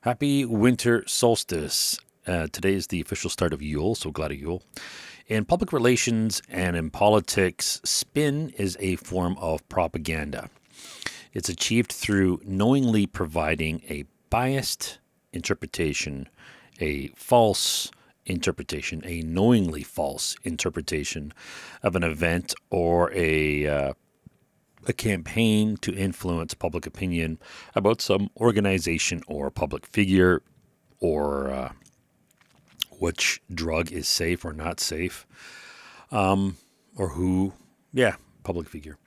Happy winter solstice. Today is the official start of Yule, so glad of Yule. In public relations and in politics, spin is a form of propaganda. It's achieved through knowingly providing a biased interpretation, a false interpretation, a knowingly false interpretation of an event or a campaign to influence public opinion about some organization or public figure or which drug is safe or not safe, or who, yeah, public figure.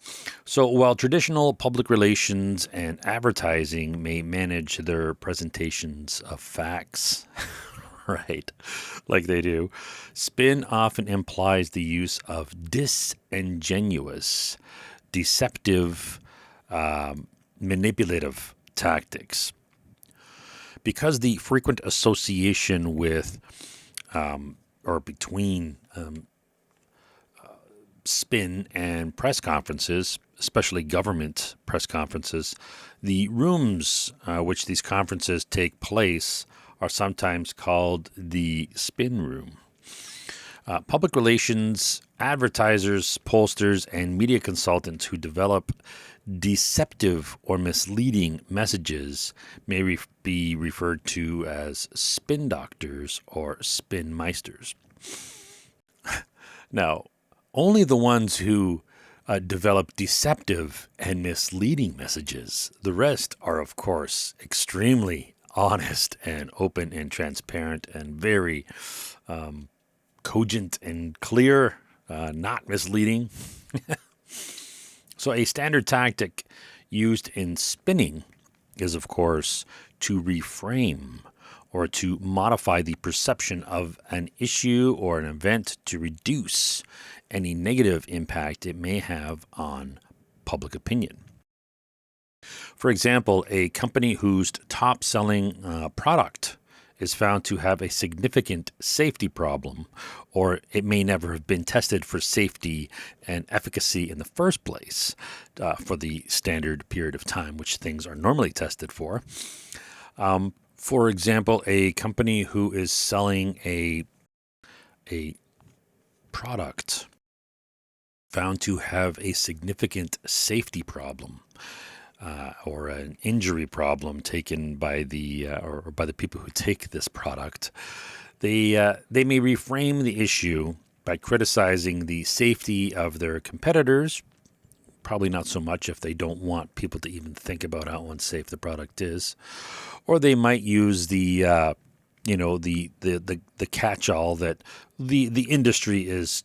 So while traditional public relations and advertising may manage their presentations of facts, right, like they do, spin often implies the use of disingenuous, deceptive, manipulative tactics. Because the frequent association with or between spin and press conferences, especially government press conferences, the rooms which these conferences take place are sometimes called the spin room. Public relations, advertisers, pollsters, and media consultants who develop deceptive or misleading messages may be referred to as spin doctors or spin meisters. Now, only the ones who develop deceptive and misleading messages. The rest are, of course, extremely honest and open and transparent and very cogent and clear, not misleading. So, a standard tactic used in spinning is, of course, to reframe or to modify the perception of an issue or an event to reduce any negative impact it may have on public opinion. For example, a company whose top selling product is found to have a significant safety problem, or it may never have been tested for safety and efficacy in the first place for the standard period of time which things are normally tested for. For example, a company who is selling a product found to have a significant safety problem or an injury problem taken by the or by the people who take this product, they may reframe the issue by criticizing the safety of their competitors. Probably not so much if they don't want people to even think about how unsafe the product is, or they might use the the catch-all that the industry is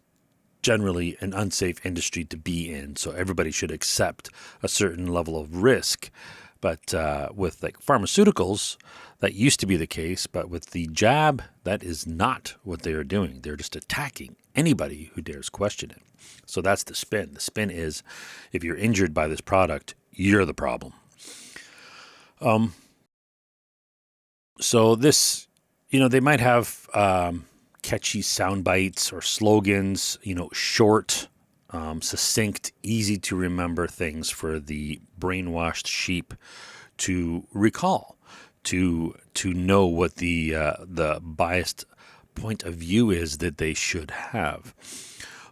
generally an unsafe industry to be in, so everybody should accept a certain level of risk. But with like pharmaceuticals, that used to be the case, but with the jab, that is not what they are doing. They're just attacking anybody who dares question it. So that's the spin. The spin is, if you're injured by this product, you're the problem. So this, they might have catchy sound bites or slogans, short, succinct, easy to remember things for the brainwashed sheep to recall, to know what the biased point of view is that they should have.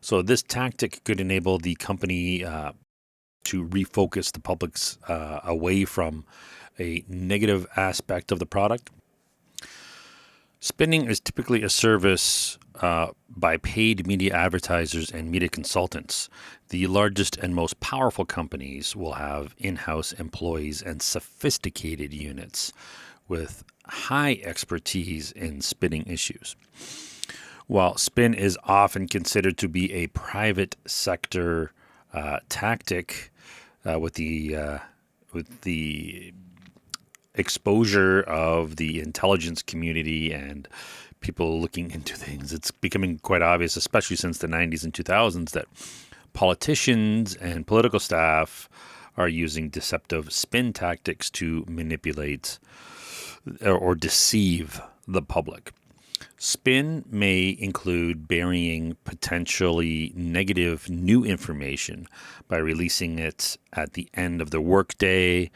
So this tactic could enable the company to refocus the public's away from a negative aspect of the product. Spinning is typically a service by paid media advertisers and media consultants. The largest and most powerful companies will have in-house employees and sophisticated units with high expertise in spinning issues. While spin is often considered to be a private sector tactic with the exposure of the intelligence community and people looking into things, it's becoming quite obvious, especially since the 90s and 2000s, that politicians and political staff are using deceptive spin tactics to manipulate or deceive the public. Spin may include burying potentially negative new information by releasing it at the end of the workday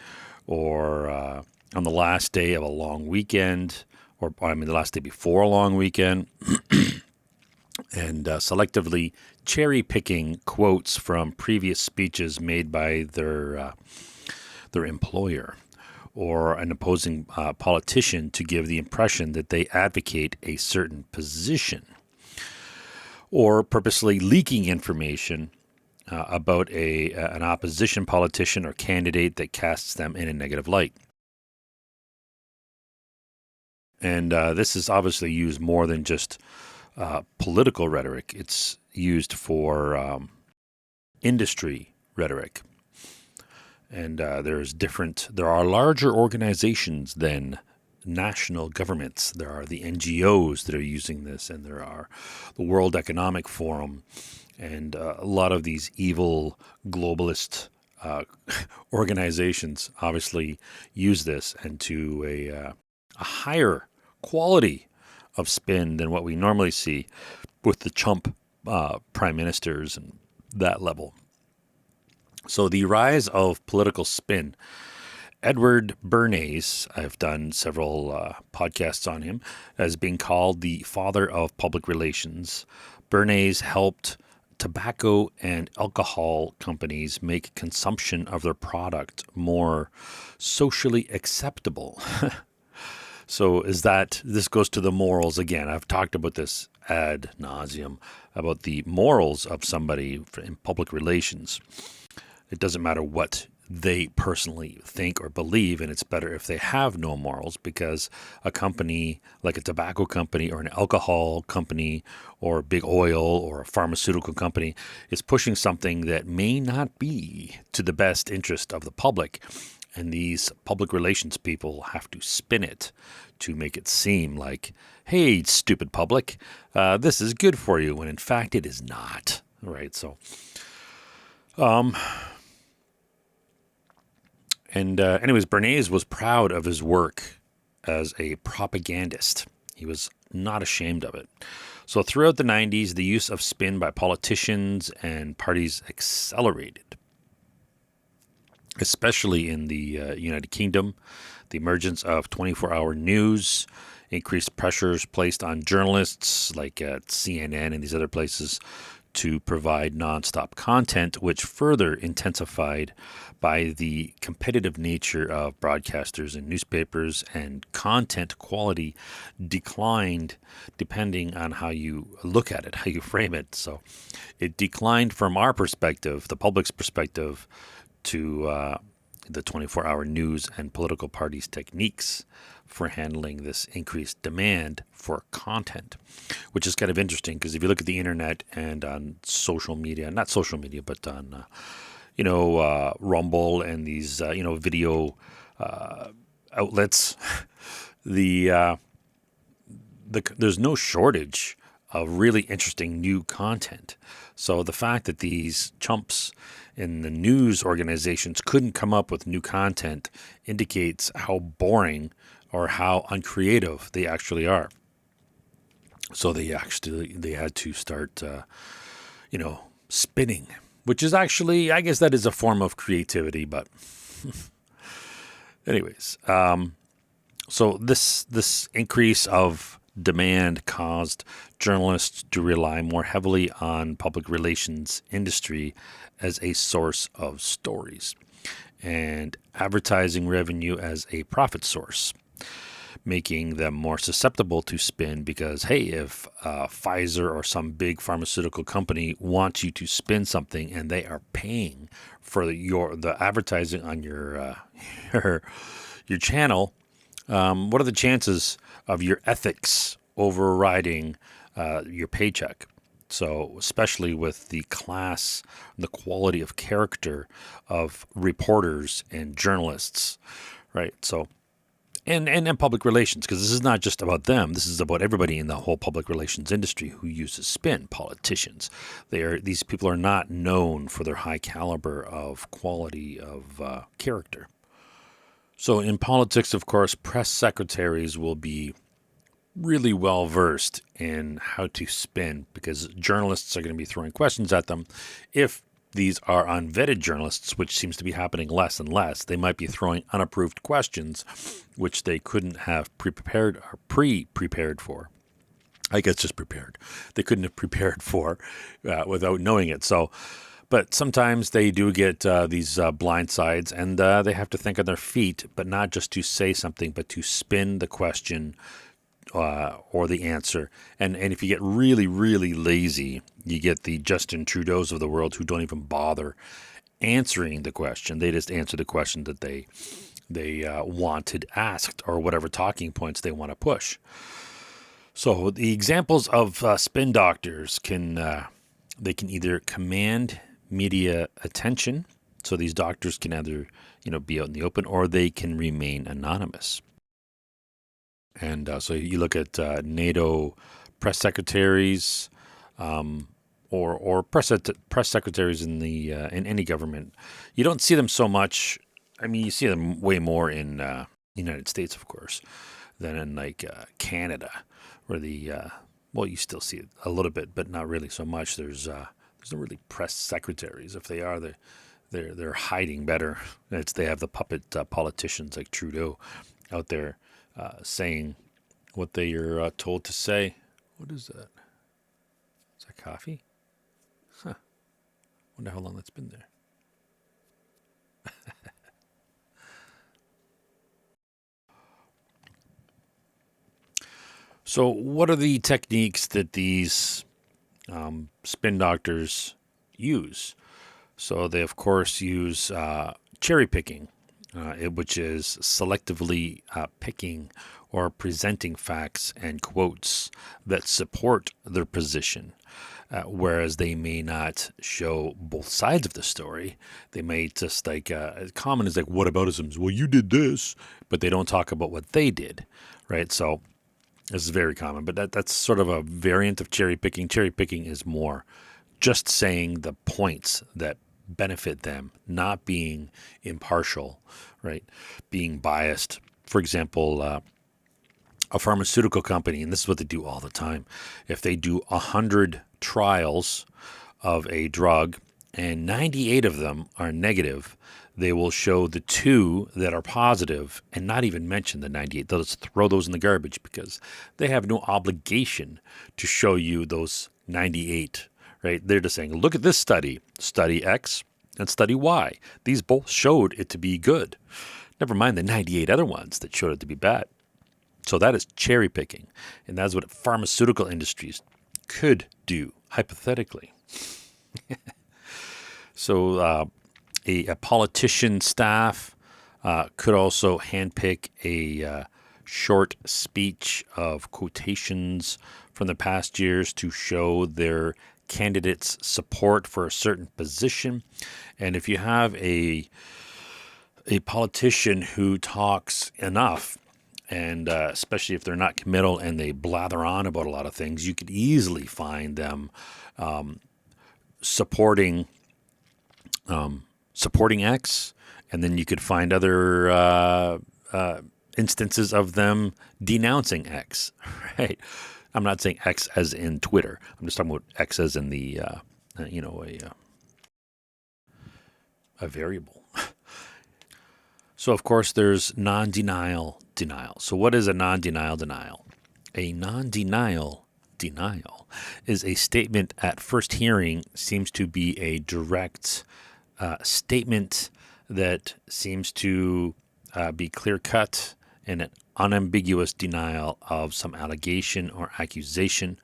or on the last day of a long weekend, the last day before a long weekend, and selectively cherry picking quotes from previous speeches made by their employer or an opposing politician to give the impression that they advocate a certain position, or purposely leaking information about an opposition politician or candidate that casts them in a negative light. And this is obviously used more than just political rhetoric. It's used for industry rhetoric. And there are larger organizations than national governments. There are the NGOs that are using this, and there are the World Economic Forum, and a lot of these evil globalist organizations obviously use this, and to a higher quality of spin than what we normally see with the chump prime ministers and that level. So the rise of political spin. Edward Bernays, I've done several podcasts on him, as being called the father of public relations. Bernays helped tobacco and alcohol companies make consumption of their product more socially acceptable. So this goes to the morals again. I've talked about this ad nauseum, about the morals of somebody in public relations. It doesn't matter what they personally think or believe, and it's better if they have no morals, because a company like a tobacco company or an alcohol company or big oil or a pharmaceutical company is pushing something that may not be to the best interest of the public. And these public relations people have to spin it to make it seem like, hey, stupid public, this is good for you, when in fact it is not. Right? So, anyways, Bernays was proud of his work as a propagandist. He was not ashamed of it. So throughout the 90s, the use of spin by politicians and parties accelerated, especially in the United Kingdom. The emergence of 24-hour news, increased pressures placed on journalists like at CNN and these other places to provide nonstop content, which further intensified by the competitive nature of broadcasters and newspapers, and content quality declined depending on how you look at it, how you frame it. So it declined from our perspective, the public's perspective, to the 24-hour news and political parties' techniques for handling this increased demand for content, which is kind of interesting, because if you look at the internet and on social media, not social media, but on, Rumble and these, video outlets, there's no shortage of really interesting new content. So the fact that these chumps in the news organizations couldn't come up with new content indicates how boring or how uncreative they actually are. So they had to start, spinning, which is actually, I guess that is a form of creativity. But anyways, so this increase of demand caused journalists to rely more heavily on public relations industry as a source of stories, and advertising revenue as a profit source, making them more susceptible to spin. Because, hey, if Pfizer or some big pharmaceutical company wants you to spin something and they are paying for the advertising on your your channel, what are the chances of your ethics overriding your paycheck? So especially with the class, the quality of character of reporters and journalists, right? So, and public relations, because this is not just about them. This is about everybody in the whole public relations industry who uses spin. Politicians, these people are not known for their high caliber of quality of character. So in politics, of course, press secretaries will be really well versed in how to spin, because journalists are going to be throwing questions at them if these are unvetted journalists, which seems to be happening less and less. They might be throwing unapproved questions, which they couldn't have pre-prepared for. I guess just prepared. They couldn't have prepared for without knowing it. So, but sometimes they do get these blind sides, and they have to think on their feet, but not just to say something, but to spin the question or the answer. And if you get really, really lazy, you get the Justin Trudeau's of the world who don't even bother answering the question. They just answer the question that they wanted asked, or whatever talking points they want to push. So the examples of spin doctors they can either command media attention. So these doctors can either be out in the open, or they can remain anonymous. And so you look at NATO press secretaries, or press secretaries in any government. You don't see them so much. I mean, you see them way more in the United States, of course, than in like Canada, where you still see it a little bit, but not really so much. There's no really press secretaries. If they are, they're hiding better. They have the puppet politicians like Trudeau out there saying what they are told to say. What is that? Is that coffee? Huh. Wonder how long that's been there. So what are the techniques that these spin doctors use? So they, of course, use cherry picking, which is selectively picking or presenting facts and quotes that support their position, whereas they may not show both sides of the story. They may just common is like whataboutisms. Well, you did this, but they don't talk about what they did, right? So this is very common, but that's sort of a variant of cherry picking. Cherry picking is more just saying the points that benefit them, not being impartial, right? Being biased. For example, a pharmaceutical company, and this is what they do all the time. If they do 100 trials of a drug and 98 of them are negative, they will show the 2 that are positive and not even mention the 98. They'll just throw those in the garbage because they have no obligation to show you those 98, right? They're just saying, look at this study X and study Y. These both showed it to be good. Never mind the 98 other ones that showed it to be bad. So that is cherry picking. And that's what pharmaceutical industries could do, hypothetically. So a politician staff could also handpick a short speech of quotations from the past years to show their candidate's support for a certain position. And if you have a politician who talks enough, and especially if they're not committal and they blather on about a lot of things, you could easily find them supporting X, and then you could find other instances of them denouncing X, right? I'm not saying X as in Twitter. I'm just talking about X as in the, a variable. So, of course, there's non-denial denial. So what is a non-denial denial? A non-denial denial is a statement at first hearing seems to be a direct statement that seems to be clear-cut and an unambiguous denial of some allegation or accusation.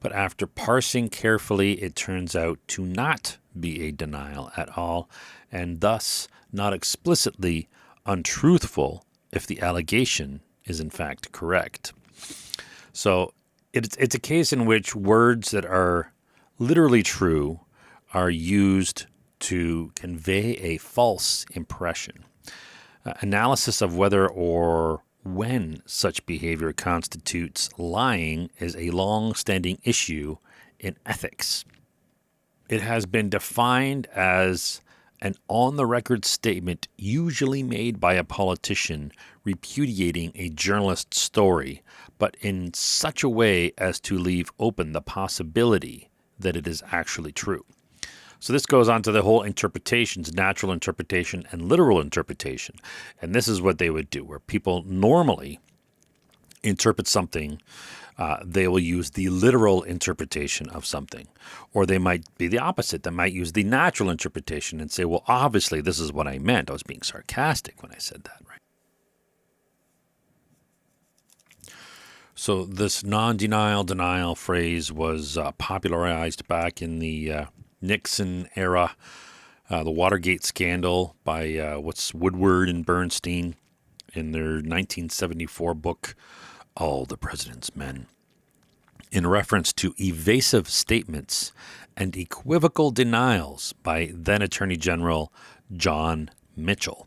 But after parsing carefully, it turns out to not be a denial at all, and thus not explicitly untruthful if the allegation is in fact correct. So it's a case in which words that are literally true are used to convey a false impression. Analysis of whether or when such behavior constitutes lying is a long-standing issue in ethics. It has been defined as an on-the-record statement usually made by a politician repudiating a journalist's story, but in such a way as to leave open the possibility that it is actually true. So this goes on to the whole interpretations, natural interpretation and literal interpretation. And this is what they would do, where people normally interpret something, they will use the literal interpretation of something. Or they might be the opposite. They might use the natural interpretation and say, well, obviously, this is what I meant. I was being sarcastic when I said that, right? So this non-denial denial phrase was popularized back in the Nixon era, the Watergate scandal by Woodward and Bernstein in their 1974 book, All the President's Men, in reference to evasive statements and equivocal denials by then Attorney General John Mitchell.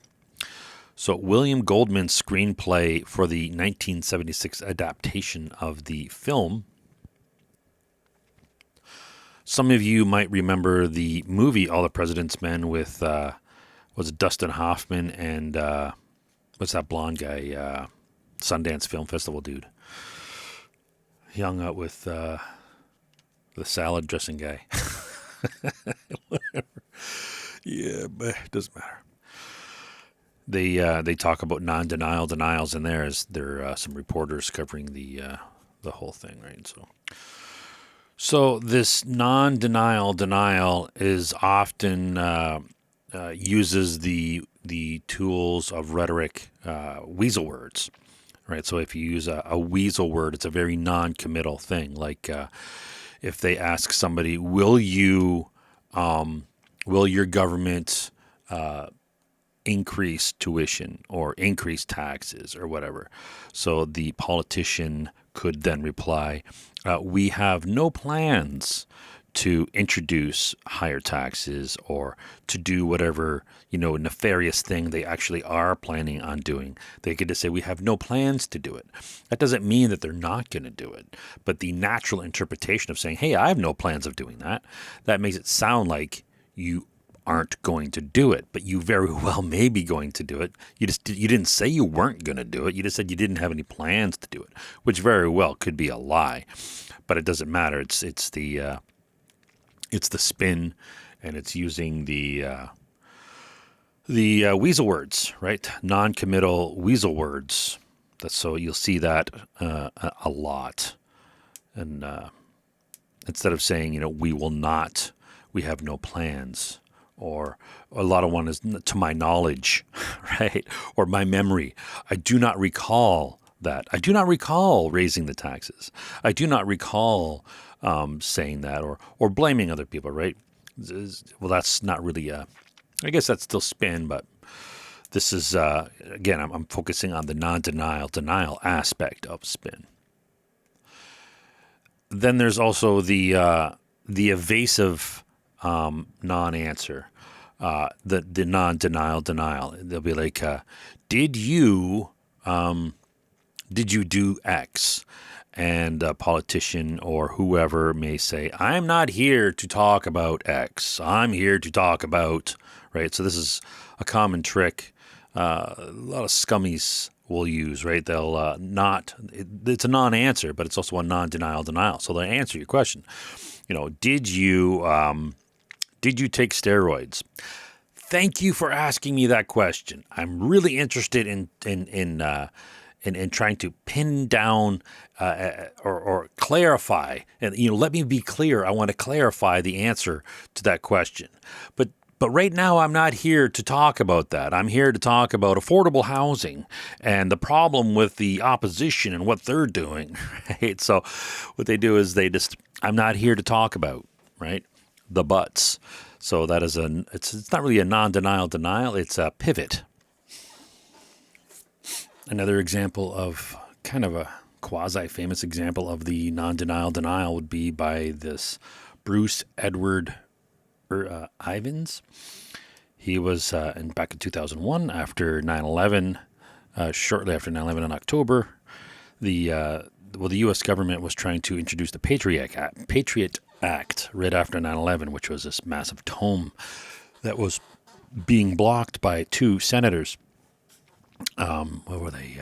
So William Goldman's screenplay for the 1976 adaptation of the film. Some of you might remember the movie All the President's Men with was it Dustin Hoffman and what's that blonde guy? Sundance Film Festival dude. He hung out with the salad dressing guy. Whatever. Yeah, but it doesn't matter. They talk about non-denial denials in there as there are some reporters covering the whole thing, right? So this non-denial denial is often uses the tools of rhetoric, weasel words, right? So if you use a weasel word, it's a very non-committal thing. Like if they ask somebody, will your government increase tuition or increase taxes or whatever? So the politician could then reply, we have no plans to introduce higher taxes or to do whatever, nefarious thing they actually are planning on doing. They could just say, we have no plans to do it. That doesn't mean that they're not going to do it. But the natural interpretation of saying, hey, I have no plans of doing that, that makes it sound like you aren't going to do it, but you very well may be going to do it. You didn't say you weren't going to do it. You just said you didn't have any plans to do it, which very well could be a lie, but it doesn't matter. It's the spin, and it's using the weasel words, right? Non-committal weasel words. So you'll see that a lot, and instead of saying we will not, we have no plans. Or a lot of one is to my knowledge, right? Or my memory. I do not recall that. I do not recall raising the taxes. I do not recall saying that or blaming other people, right? Well, that's not really I guess that's still spin, but this is, again, I'm focusing on the denial aspect of spin. Then there's also the evasive non-answer, the non-denial. They'll be like, did you do X? And a politician or whoever may say, I'm not here to talk about X. I'm here to talk about, right? So this is a common trick a lot of scummies will use, right? They'll it's a non-answer, but it's also a non-denial. So they'll answer your question. Did you take steroids? Thank you for asking me that question. I'm really interested in trying to pin down or clarify, and let me be clear. I want to clarify the answer to that question. But right now, I'm not here to talk about that. I'm here to talk about affordable housing and the problem with the opposition and what they're doing. Right? So what they do is I'm not here to talk about, right, the buts. So that is it's not really a non-denial denial. It's a pivot. Another example of kind of a quasi-famous example of the non-denial denial would be by this Bruce Edward Ivins. He was back in 2001 after 9/11, shortly after 9/11 in October. The U.S. government was trying to introduce the Patriot Act right after 9/11, which was this massive tome that was being blocked by two senators. What were they?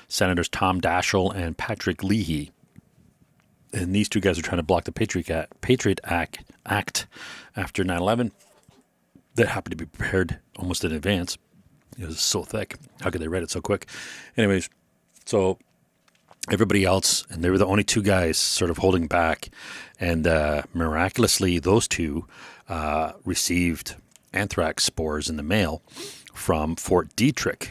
Senators Tom Daschle and Patrick Leahy. And these two guys are trying to block the Patriot Act after 9/11 that happened to be prepared almost in advance. It was so thick. How could they write it so quick? Anyways, so everybody else, and they were the only two guys sort of holding back. And miraculously, those two received anthrax spores in the mail from Fort Detrick,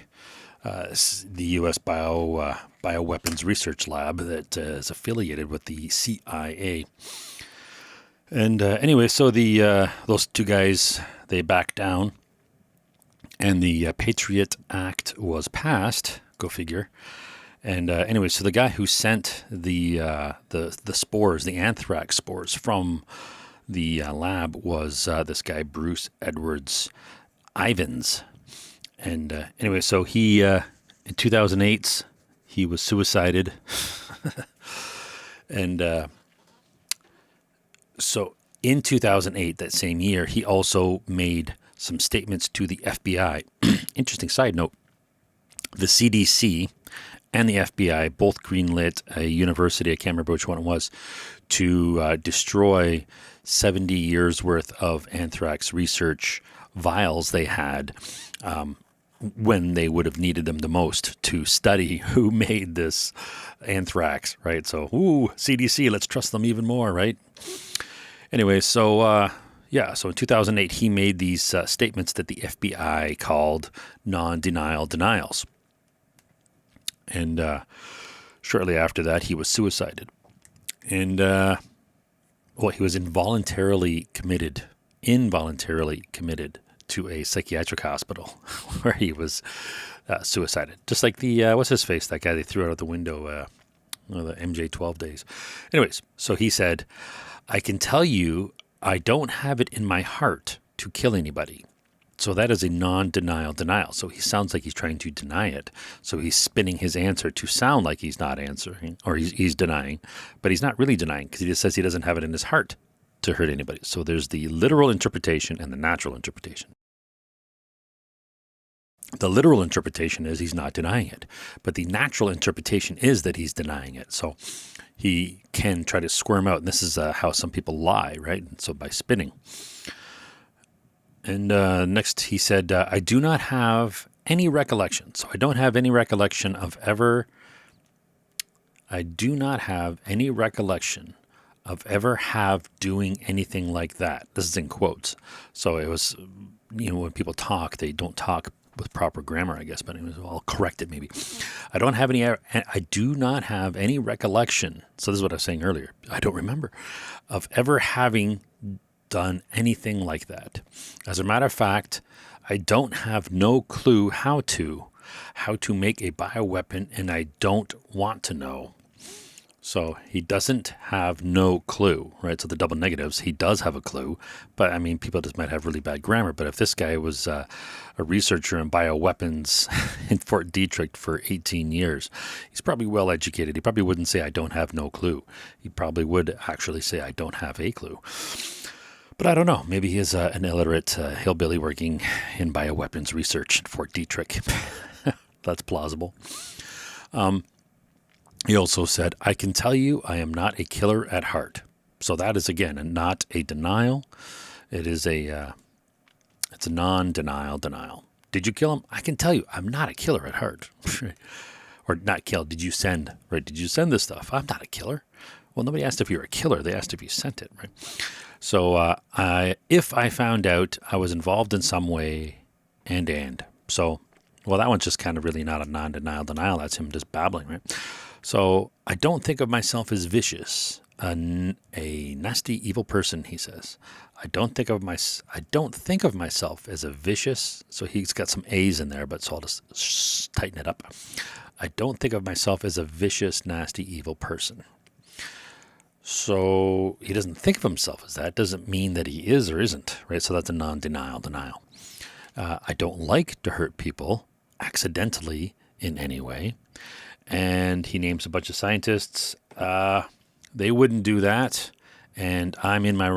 the U.S. bioweapons research lab that is affiliated with the CIA. And anyway, so those two guys, they backed down, and the Patriot Act was passed. Go figure. And anyway, so the guy who sent the spores, the anthrax spores from the lab was this guy Bruce Edwards Ivins. And anyway, so he in 2008 he was suicided, and so in 2008, that same year, he also made some statements to the FBI. Interesting side note: the CDC and the FBI both greenlit a university, I can't remember which one it was, to destroy 70 years worth of anthrax research vials they had when they would have needed them the most to study who made this anthrax, right? So, CDC, let's trust them even more, right? Anyway, so so in 2008, he made these statements that the FBI called non-denial denials. And shortly after that, he was suicided. And, he was involuntarily committed to a psychiatric hospital where he was suicided. Just like the, what's his face, that guy they threw out of the window, the MJ-12 days. Anyways, so he said, I can tell you I don't have it in my heart to kill anybody. So that is a non-denial denial. So he sounds like he's trying to deny it. So he's spinning his answer to sound like he's not answering, or he's denying, but he's not really denying because he just says he doesn't have it in his heart to hurt anybody. So there's the literal interpretation and the natural interpretation. The literal interpretation is he's not denying it, but the natural interpretation is that he's denying it. So he can try to squirm out, and this is how some people lie, right? So by spinning. And next he said, I do not have any recollection. So I don't have any recollection of ever doing anything like that. This is in quotes. So it was, when people talk, they don't talk with proper grammar, I guess, but anyways, I'll correct it maybe. I do not have any recollection. So this is what I was saying earlier. I don't remember of ever having done anything like that. As a matter of fact, I don't have no clue how to make a bioweapon, and I don't want to know. So he doesn't have no clue, right? So the double negatives, he does have a clue, but I mean, people just might have really bad grammar. But if this guy was a researcher in bioweapons in Fort Detrick for 18 years, he's probably well educated. He probably wouldn't say, I don't have no clue. He probably would actually say, I don't have a clue. But I don't know. Maybe he is an illiterate hillbilly working in bioweapons research in Fort Detrick. That's plausible. He also said, I can tell you I am not a killer at heart. So that is, again, not a denial. It is it's a non-denial denial. Did you kill him? I can tell you I'm not a killer at heart. Or not kill. Did you send? Right? Did you send this stuff? I'm not a killer. Well, nobody asked if you were a killer. They asked if you sent it, right? So if I found out I was involved in some way and. So, well, that one's just kind of really not a non-denial denial. That's him just babbling, right? So I don't think of myself as vicious, a nasty, evil person, he says. I don't think of myself as a vicious. So he's got some A's in there, but so I'll just tighten it up. I don't think of myself as a vicious, nasty, evil person. So he doesn't think of himself as that. Doesn't mean that he is or isn't, right? So that's a non-denial denial. I don't like to hurt people accidentally in any way. And he names a bunch of scientists. They wouldn't do that. And in my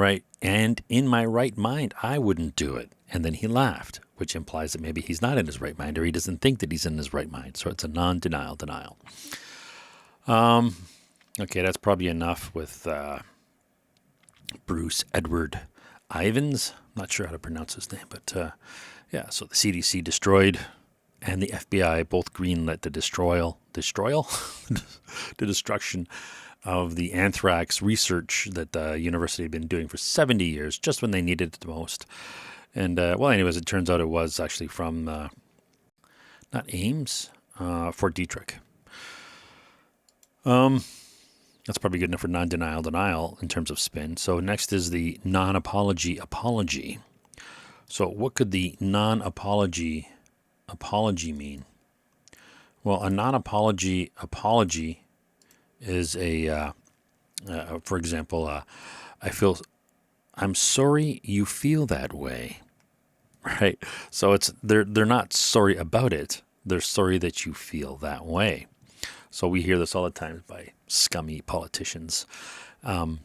right mind, I wouldn't do it. And then he laughed, which implies that maybe he's not in his right mind, or he doesn't think that he's in his right mind. So it's a non-denial denial. Okay, that's probably enough with Bruce Edward Ivins. I'm not sure how to pronounce his name, but yeah, so the CDC destroyed and the FBI both greenlit the destruction of the anthrax research that the university had been doing for 70 years, just when they needed it the most. And well, anyways, it turns out it was actually from not Ames, Fort Detrick. That's probably good enough for non-denial denial in terms of spin. So next is the non-apology apology. So what could the non-apology apology mean? Well, a non-apology apology is for example, I'm sorry you feel that way, right? So they're not sorry about it. They're sorry that you feel that way. So we hear this all the time by scummy politicians. They're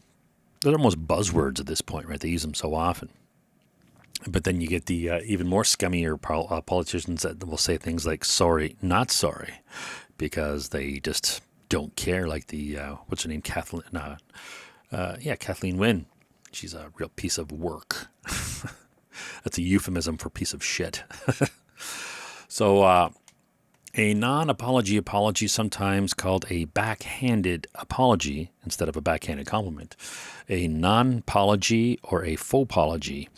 almost buzzwords at this point, right? They use them so often. But then you get the even more scummier politicians that will say things like "sorry, not sorry," because they just don't care. Like the what's her name, Kathleen? Kathleen Wynne. She's a real piece of work. That's a euphemism for piece of shit. So a non-apology apology, sometimes called a backhanded apology instead of a backhanded compliment. A non-apology or a faux apology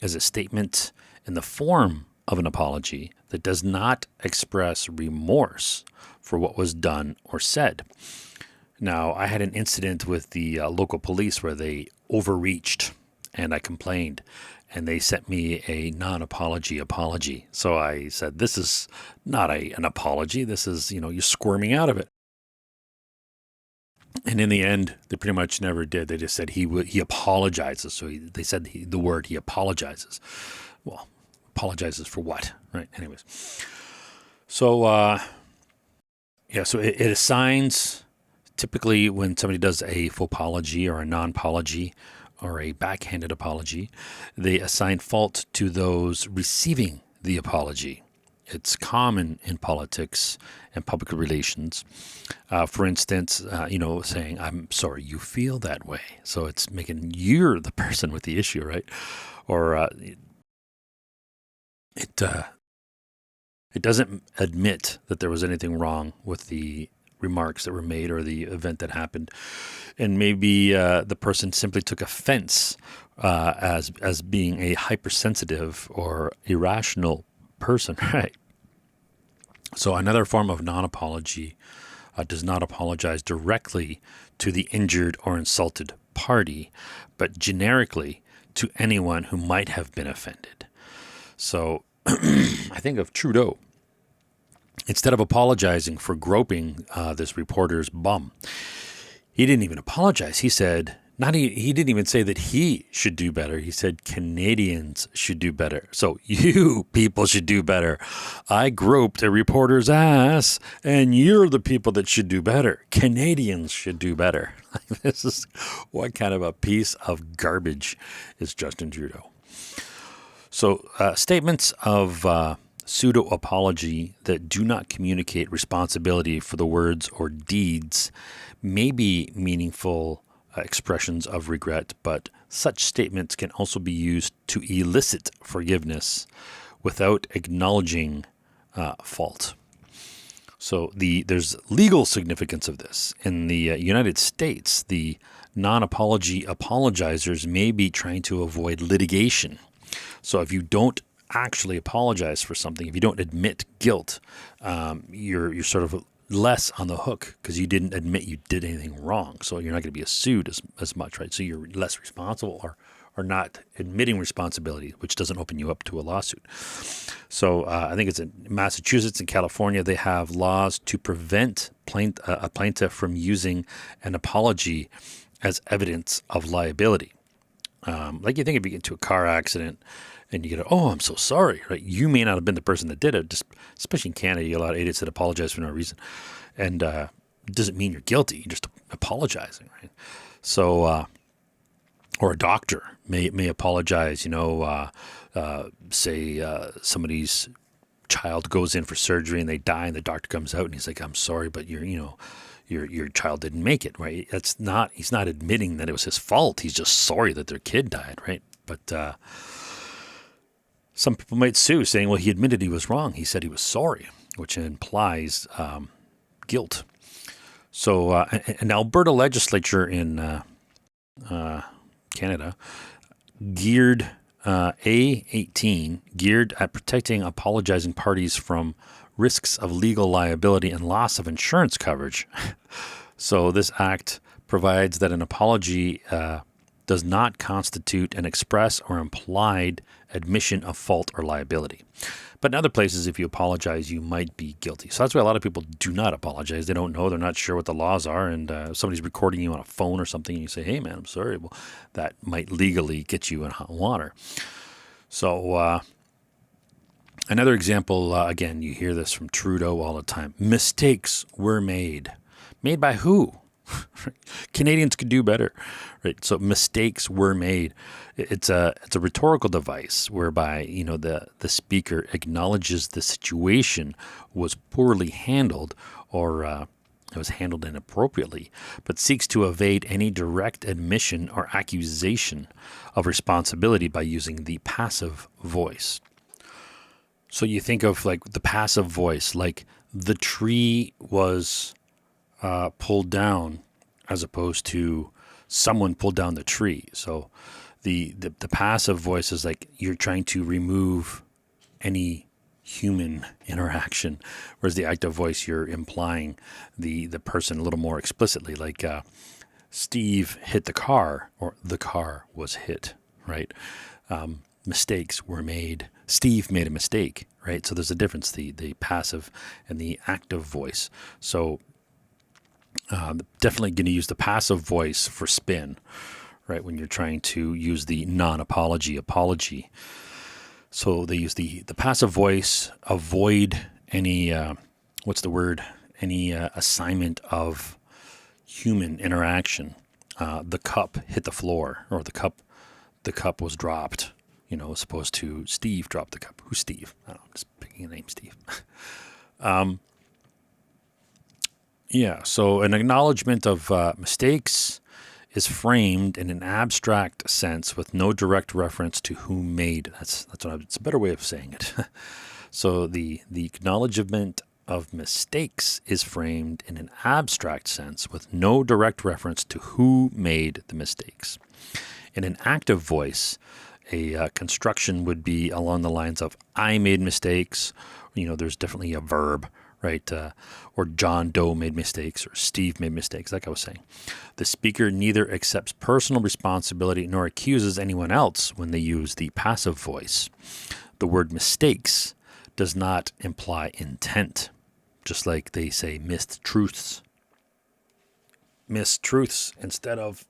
is a statement in the form of an apology that does not express remorse for what was done or said. Now, I had an incident with the local police where they overreached, and I complained, and they sent me a non-apology apology. So I said, this is not an apology. This is, you're squirming out of it. And in the end, they pretty much never did. They just said he apologizes. So they said the word he apologizes. Well, apologizes for what, right? Anyways, so so it assigns typically when somebody does a faux apology or a non-apology or a backhanded apology, they assign fault to those receiving the apology. It's common in politics and public relations. For instance, saying, I'm sorry you feel that way. So it's making you're the person with the issue, right? Or it doesn't admit that there was anything wrong with the remarks that were made or the event that happened. And maybe the person simply took offense as being a hypersensitive or irrational person, right? So another form of non-apology does not apologize directly to the injured or insulted party, but generically to anyone who might have been offended. So I think of Trudeau. Instead of apologizing for groping this reporter's bum, he didn't even apologize. He said, he didn't even say that he should do better. He said Canadians should do better. So you people should do better. I groped a reporter's ass, and you're the people that should do better. Canadians should do better. This is what kind of a piece of garbage is Justin Trudeau. So statements of pseudo-apology that do not communicate responsibility for the words or deeds may be meaningful expressions of regret, but such statements can also be used to elicit forgiveness without acknowledging fault. So there's legal significance of this. In the United States, the non-apology apologizers may be trying to avoid litigation. So if you don't actually apologize for something, if you don't admit guilt, you're sort of less on the hook because you didn't admit you did anything wrong. So you're not going to be sued as much, right? So you're less responsible or not admitting responsibility, which doesn't open you up to a lawsuit. So I think it's in Massachusetts and California, they have laws to prevent a plaintiff from using an apology as evidence of liability. Like you think if you get into a car accident and you go, oh, I'm so sorry, right? You may not have been the person that did it. Just especially in Canada, you get a lot of idiots that apologize for no reason. And it doesn't mean you're guilty. You're just apologizing, right? So, or a doctor may apologize, say somebody's child goes in for surgery and they die and the doctor comes out and he's like, I'm sorry, but your child didn't make it, right? He's not admitting that it was his fault. He's just sorry that their kid died, right? But some people might sue, saying, well, he admitted he was wrong. He said he was sorry, which implies guilt. So an Alberta legislature in Canada geared A18 geared at protecting apologizing parties from risks of legal liability and loss of insurance coverage. So this act provides that an apology does not constitute an express or implied admission of fault or liability. But in other places, if you apologize, you might be guilty. So that's why a lot of people do not apologize. They don't know. They're not sure what the laws are. And if somebody's recording you on a phone or something, and you say, hey, man, I'm sorry. Well, that might legally get you in hot water. So another example, again, you hear this from Trudeau all the time. Mistakes were made. Made by who? Canadians could do better, right? So mistakes were made. It's a rhetorical device whereby the speaker acknowledges the situation was poorly handled or it was handled inappropriately, but seeks to evade any direct admission or accusation of responsibility by using the passive voice. So you think of like the passive voice, like the tree was pulled down, as opposed to someone pulled down the tree. So the passive voice is like you're trying to remove any human interaction, whereas the active voice, you're implying the person a little more explicitly, like Steve hit the car, or the car was hit, right? Mistakes were made. Steve made a mistake, right? So there's a difference, the passive and the active voice. So definitely going to use the passive voice for spin, right? When you're trying to use the non-apology apology. So they use the passive voice, avoid any, any assignment of human interaction. The cup hit the floor, or the cup was dropped, as opposed to Steve dropped the cup. Who's Steve? I don't know, I'm just picking a name, Steve. Yeah, so an acknowledgement of mistakes is framed in an abstract sense with no direct reference to who made. It's a better way of saying it. So the acknowledgement of mistakes is framed in an abstract sense with no direct reference to who made the mistakes. In an active voice, a construction would be along the lines of I made mistakes. There's definitely a verb, right? Or John Doe made mistakes, or Steve made mistakes, like I was saying. The speaker neither accepts personal responsibility nor accuses anyone else when they use the passive voice. The word mistakes does not imply intent, just like they say mistruths. Mistruths instead of,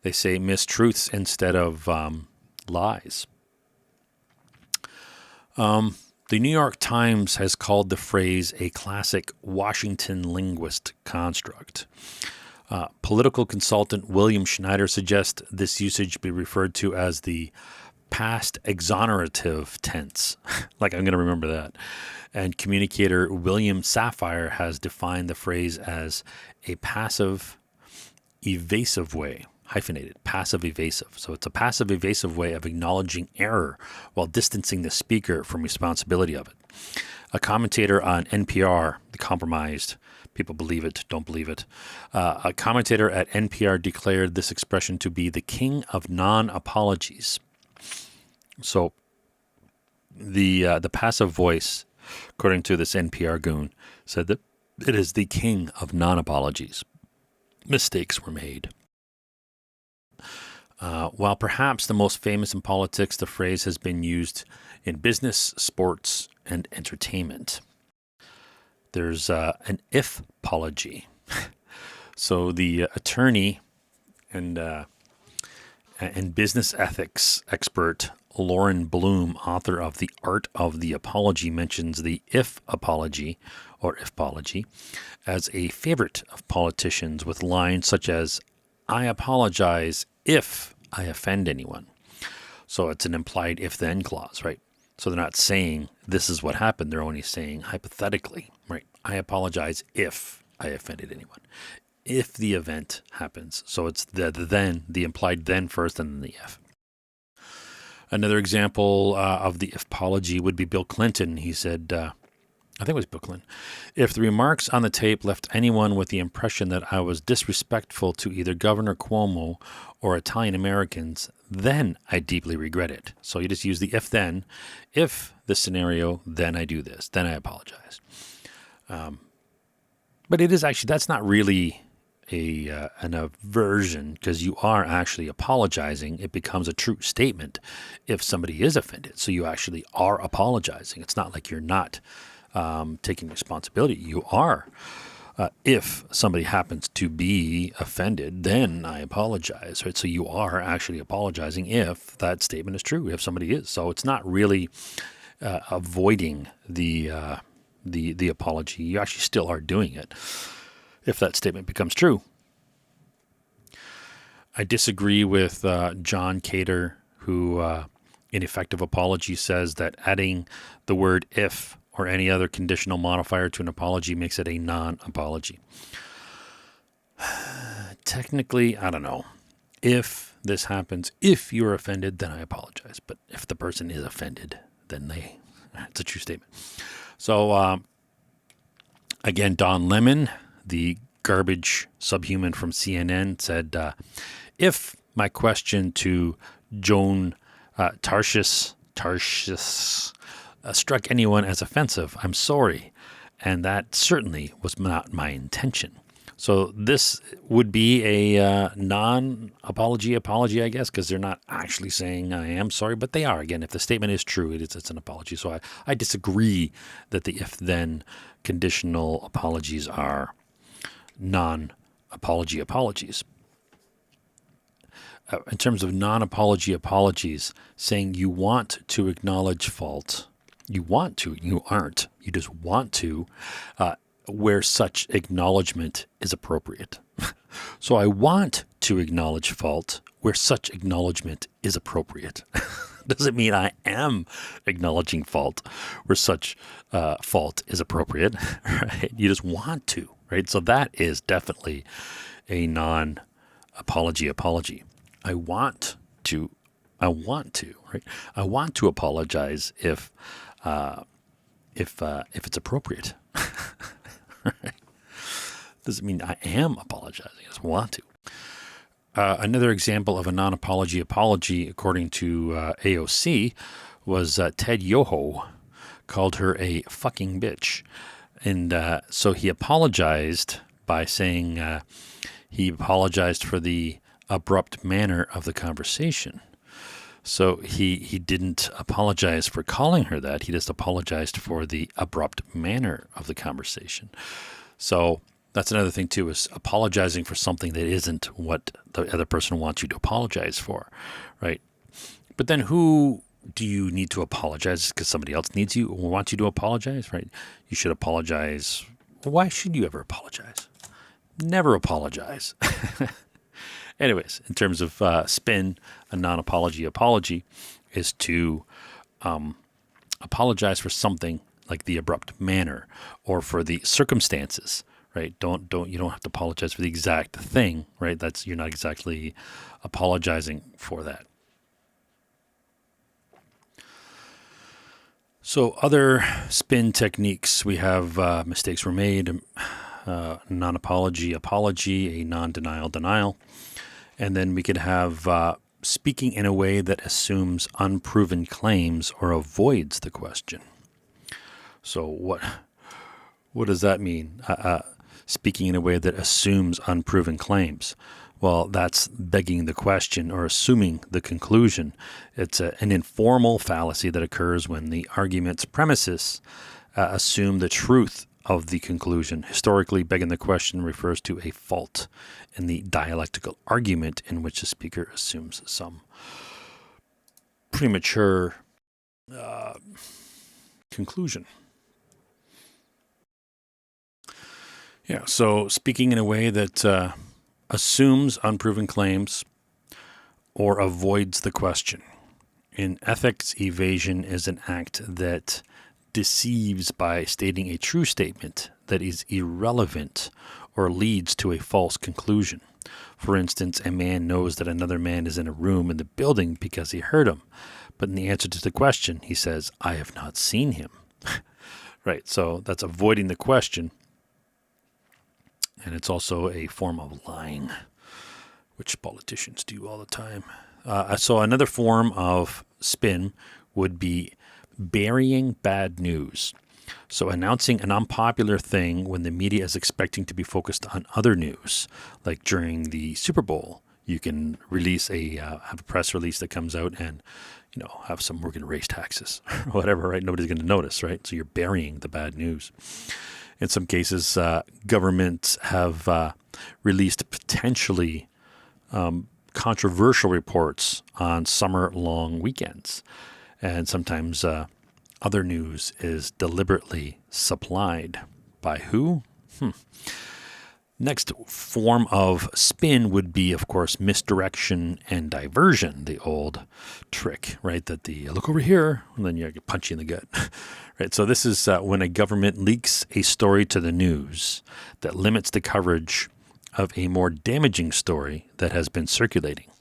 They say mistruths instead of lies. The New York Times has called the phrase a classic Washington linguist construct. Political consultant William Schneider suggests this usage be referred to as the past exonerative tense. Like, I'm going to remember that. And communicator William Safire has defined the phrase as a passive evasive way. Hyphenated, passive evasive. So it's a passive evasive way of acknowledging error while distancing the speaker from responsibility of it. A commentator on NPR, The Compromised, people believe it, don't believe it. A commentator at NPR declared this expression to be the king of non-apologies. So the passive voice, according to this NPR goon, said that it is the king of non-apologies. Mistakes were made. While perhaps the most famous in politics, the phrase has been used in business, sports, and entertainment. There's an if-pology. So the attorney and business ethics expert Lauren Bloom, author of The Art of the Apology, mentions the if-apology or if-pology as a favorite of politicians, with lines such as, I apologize if I offend anyone. So it's an implied if-then clause, right? So they're not saying this is what happened. They're only saying hypothetically, right? I apologize if I offended anyone. If the event happens. So it's the then, the implied then first and then the if. Another example of the apology would be Bill Clinton. He said, I think it was Bill Clinton, if the remarks on the tape left anyone with the impression that I was disrespectful to either Governor Cuomo or Italian Americans, then I deeply regret it. So you just use the if then. If this scenario, then I do this. Then I apologize. But it is actually, that's not really an aversion, because you are actually apologizing. It becomes a true statement if somebody is offended. So you actually are apologizing. It's not like you're not taking responsibility. You are. If somebody happens to be offended, then I apologize. Right? So you are actually apologizing if that statement is true. If somebody is, so it's not really avoiding the apology. You actually still are doing it if that statement becomes true. I disagree with John Cater, who in Effective Apology says that adding the word if or any other conditional modifier to an apology makes it a non-apology. Technically, I don't know. If this happens, if you're offended, then I apologize. But if the person is offended, then it's a true statement. So, again, Don Lemon, the garbage subhuman from CNN, said, if my question to Joan Tarshis struck anyone as offensive, I'm sorry. And that certainly was not my intention. So this would be a non-apology, I guess, because they're not actually saying I am sorry, but they are. Again, if the statement is true, it's an apology. So I disagree that the if-then conditional apologies are non-apology apologies. In terms of non-apology apologies, saying you want to acknowledge fault, you aren't, you just want to, where such acknowledgement is appropriate. So I want to acknowledge fault where such acknowledgement is appropriate. Doesn't mean I am acknowledging fault where such fault is appropriate, right? You just want to, right? So that is definitely a non-apology apology. I want to, right? I want to apologize if it's appropriate. Right? Doesn't mean I am apologizing. I just want to. Another example of a non-apology apology, according to AOC, was Ted Yoho called her a fucking bitch. And so he apologized by saying he apologized for the abrupt manner of the conversation. So he didn't apologize for calling her that. He just apologized for the abrupt manner of the conversation. So that's another thing too, is apologizing for something that isn't what the other person wants you to apologize for, right? But then who do you need to apologize? Because somebody else needs you or wants you to apologize, right? You should apologize. Why should you ever apologize? Never apologize. Anyways, in terms of spin, a non-apology apology is to apologize for something like the abrupt manner or for the circumstances, right? You don't have to apologize for the exact thing, right? You're not exactly apologizing for that. So other spin techniques, we have mistakes were made, non-apology apology, a non-denial denial. And then we could have speaking in a way that assumes unproven claims or avoids the question. So what does that mean? Speaking in a way that assumes unproven claims. Well, that's begging the question or assuming the conclusion. It's an informal fallacy that occurs when the argument's premises assume the truth of the conclusion. Historically, begging the question refers to a fault in the dialectical argument in which the speaker assumes some premature conclusion. Yeah, so speaking in a way that assumes unproven claims or avoids the question. In ethics, evasion is an act that deceives by stating a true statement that is irrelevant or leads to a false conclusion. For instance, a man knows that another man is in a room in the building because he heard him. But in the answer to the question, he says, I have not seen him. Right, so that's avoiding the question. And it's also a form of lying, which politicians do all the time. So another form of spin would be burying bad news. So announcing an unpopular thing when the media is expecting to be focused on other news, like during the Super Bowl, you can release have a press release that comes out and, have some, we're going to raise taxes or whatever, right? Nobody's going to notice, right? So you're burying the bad news. In some cases, governments have released potentially controversial reports on summer-long weekends. And sometimes other news is deliberately supplied. By who? Next form of spin would be, of course, misdirection and diversion, the old trick, right? That look over here, and then you punch you in the gut, right? So this is when a government leaks a story to the news that limits the coverage of a more damaging story that has been circulating.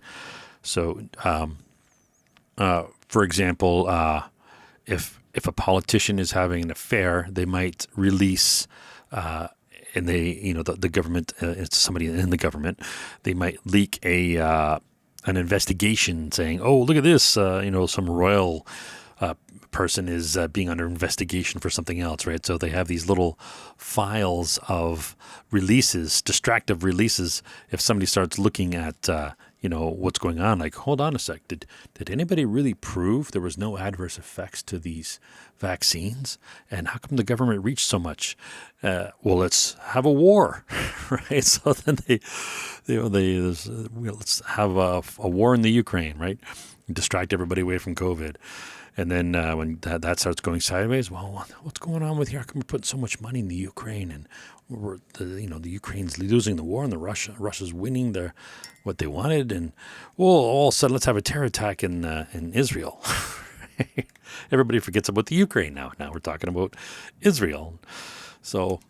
So, for example, if a politician is having an affair, they might release, and the government, it's somebody in the government, they might leak an investigation saying, "Oh, look at this, some royal person is being under investigation for something else," right? So they have these little files of releases, distractive releases. If somebody starts looking at what's going on, like, hold on a sec, did anybody really prove there was no adverse effects to these vaccines? And how come the government reached so much? Well, let's have a war, right? So then let's have a war in the Ukraine, right? Distract everybody away from COVID. And then when that starts going sideways, well, what's going on with here? How come we're putting so much money in the Ukraine, and the Ukraine's losing the war, and Russia's winning what they wanted, and all of a sudden let's have a terror attack in Israel. Everybody forgets about the Ukraine now. Now we're talking about Israel. So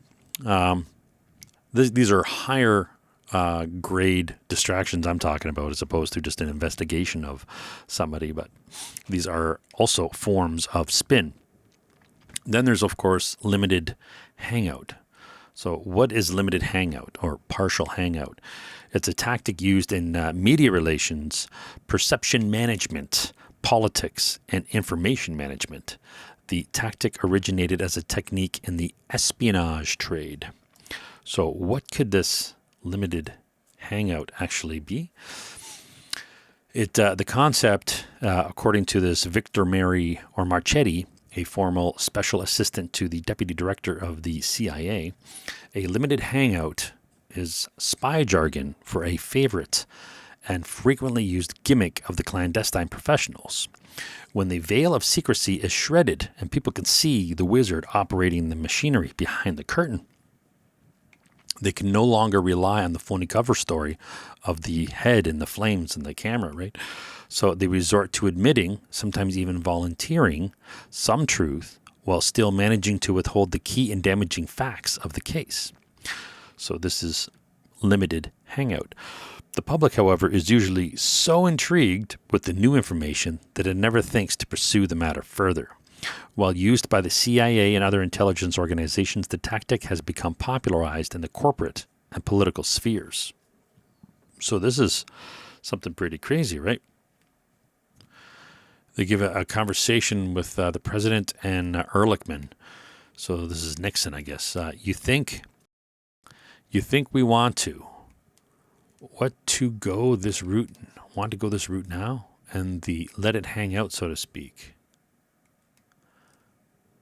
these are higher grade distractions I'm talking about, as opposed to just an investigation of somebody. But these are also forms of spin. Then there's, of course, limited hangout. So what is limited hangout or partial hangout? It's a tactic used in media relations, perception management, politics, and information management. The tactic originated as a technique in the espionage trade. So what could this limited hangout actually be? The concept, according to this Victor Marchetti, a former special assistant to the deputy director of the CIA, a limited hangout is spy jargon for a favorite and frequently used gimmick of the clandestine professionals. When the veil of secrecy is shredded and people can see the wizard operating the machinery behind the curtain, they can no longer rely on the phony cover story of the head and the flames and the camera, right? So they resort to admitting, sometimes even volunteering, some truth while still managing to withhold the key and damaging facts of the case. So this is limited hangout. The public, however, is usually so intrigued with the new information that it never thinks to pursue the matter further. While used by the CIA and other intelligence organizations, the tactic has become popularized in the corporate and political spheres. So this is something pretty crazy, right? They give a conversation with the president and Ehrlichman. So this is Nixon, I guess. You think we want to go this route? Want to go this route now? And the let it hang out, so to speak.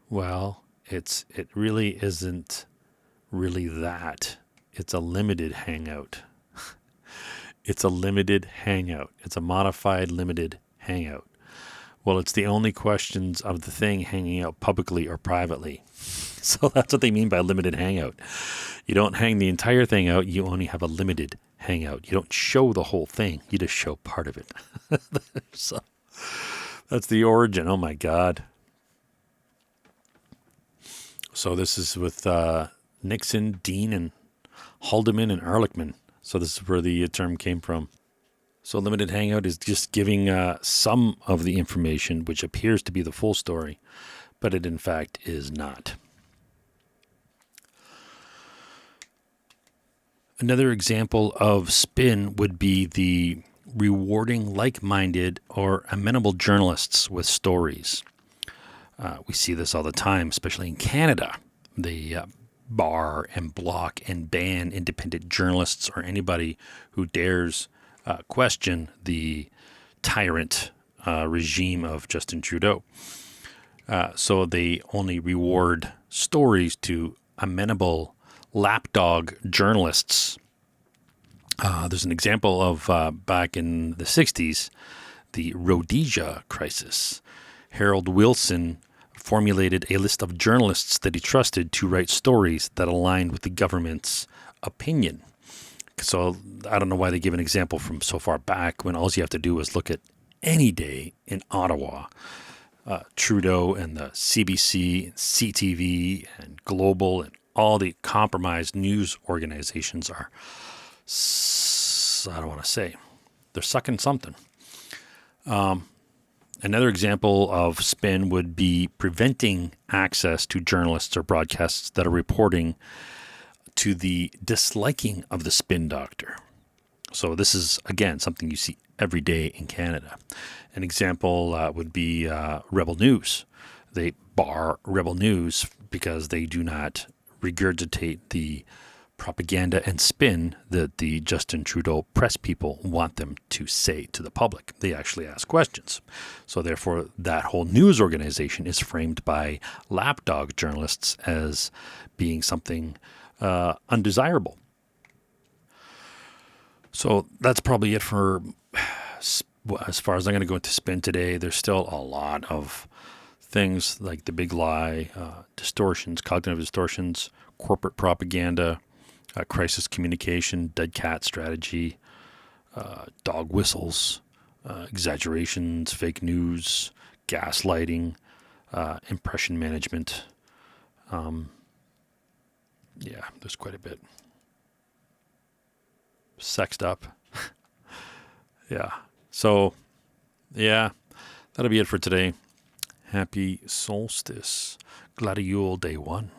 Well, it really isn't really that. It's a limited hangout. It's a limited hangout. It's a modified limited hangout. Well, it's the only questions of the thing hanging out publicly or privately. So that's what they mean by limited hangout. You don't hang the entire thing out. You only have a limited hangout. You don't show the whole thing. You just show part of it. So That's the origin. Oh my God. So this is with Nixon, Dean, and Haldeman and Ehrlichman. So this is where the term came from. So limited hangout is just giving some of the information, which appears to be the full story, but it in fact is not. Another example of spin would be the rewarding like-minded or amenable journalists with stories. We see this all the time, especially in Canada. They bar and block and ban independent journalists or anybody who dares question the tyrant regime of Justin Trudeau. So they only reward stories to amenable lapdog journalists. There's an example of back in the 60s, the Rhodesia crisis. Harold Wilson formulated a list of journalists that he trusted to write stories that aligned with the government's opinion. So I don't know why they give an example from so far back when all you have to do is look at any day in Ottawa. Trudeau and the CBC, and CTV, and Global, and all the compromised news organizations are, I don't want to say, they're sucking something. Another example of spin would be preventing access to journalists or broadcasts that are reporting to the disliking of the spin doctor. So this is, again, something you see every day in Canada. An example would be Rebel News. They bar Rebel News because they do not regurgitate the propaganda and spin that the Justin Trudeau press people want them to say to the public. They actually ask questions. So therefore, that whole news organization is framed by lapdog journalists as being something undesirable. So that's probably it for as far as I'm going to go into spin today. There's still a lot of things like the big lie, distortions, cognitive distortions, corporate propaganda, crisis communication, dead cat strategy, dog whistles, exaggerations, fake news, gaslighting, impression management. Yeah, there's quite a bit. Sexed up. Yeah. So, yeah, that'll be it for today. Happy solstice. Gladiole Day 1.